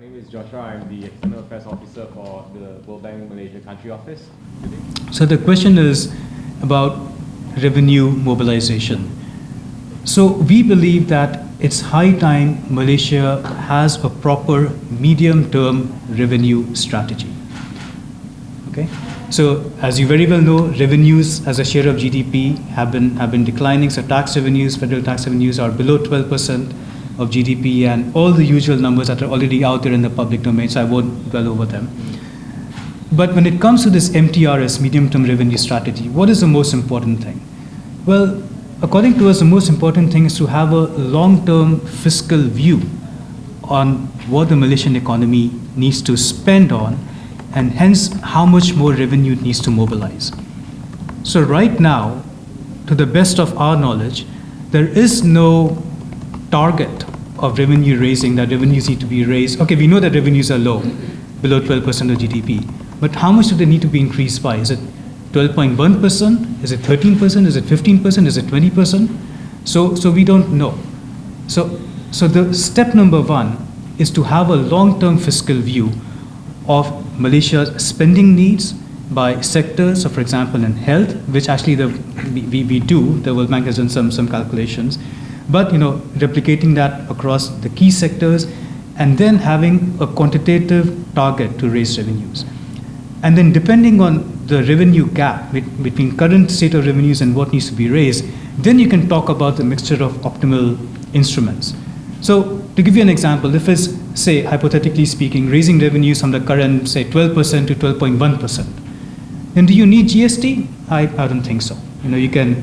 My name is Joshua. I'm the External Affairs Officer for the World Bank Malaysia Country Office today. So the question is about revenue mobilization. So we believe that it's high time Malaysia has a proper medium-term revenue strategy. Okay? So as you very well know, revenues as a share of GDP have been declining. So tax revenues, federal tax revenues are below 12% of GDP, and all the usual numbers that are already out there in the public domain, so I won't dwell over them. But when it comes to this MTRS, medium-term revenue strategy, what is the most important thing? Well, according to us, the most important thing is to have a long-term fiscal view on what the Malaysian economy needs to spend on, and hence how much more revenue it needs to mobilize. So right now, to the best of our knowledge, there is no target of revenue raising, that revenues need to be raised. Okay, we know that revenues are low, below 12% of GDP, but how much do they need to be increased by? Is it 12.1%? Is it 13%? Is it 15%? Is it 20%? So we don't know. So the step number one is to have a long-term fiscal view of Malaysia's spending needs by sectors. So for example, in health, which actually we do, the World Bank has done some calculations, but replicating that across the key sectors, and then having a quantitative target to raise revenues. And then depending on the revenue gap between current state of revenues and what needs to be raised, then you can talk about the mixture of optimal instruments. So to give you an example, if it's, say, hypothetically speaking, raising revenues from the current, say, 12% to 12.1%, then do you need GST? I don't think so. You can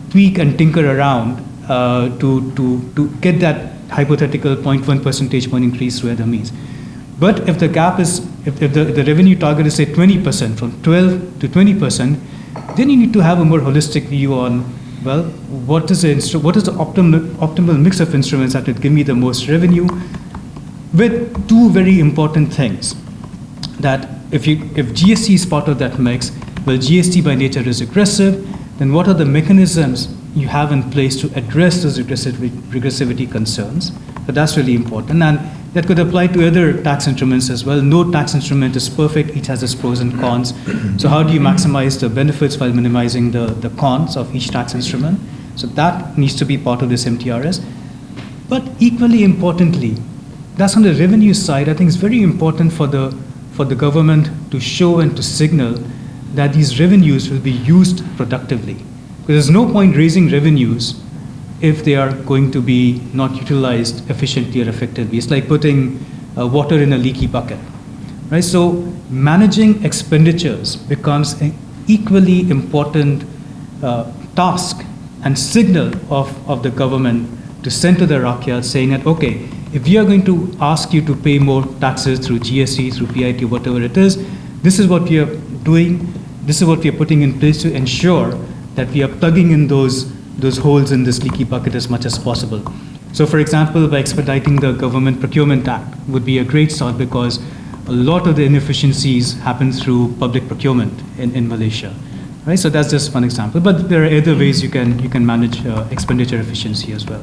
tweak and tinker around to get that hypothetical 0.1 percentage point increase through other means. But if the gap is, if the revenue target is say 20%, from 12 to 20%, then you need to have a more holistic view on, well, what is the optimal mix of instruments that would give me the most revenue, with two very important things. That if GST is part of that mix, well, GST by nature is regressive, then what are the mechanisms you have in place to address those regressivity concerns? So that's really important, and that could apply to other tax instruments as well. No tax instrument is perfect, each has its pros and cons. So how do you maximize the benefits while minimizing the cons of each tax instrument? So that needs to be part of this MTRS. But equally importantly, that's on the revenue side. I think it's very important for the government to show and to signal that these revenues will be used productively. Because there's no point raising revenues if they are going to be not utilized efficiently or effectively. It's like putting water in a leaky bucket, right? So managing expenditures becomes an equally important task and signal of the government to send to the rakyat, saying that, okay, if we are going to ask you to pay more taxes through GST, through PIT, whatever it is, this is what we are doing, this is what we are putting in place to ensure that we are plugging in those holes in this leaky bucket as much as possible. So for example, by expediting the Government Procurement Act would be a great start, because a lot of the inefficiencies happen through public procurement in Malaysia. Right? So that's just one example. But there are other ways you can manage expenditure efficiency as well.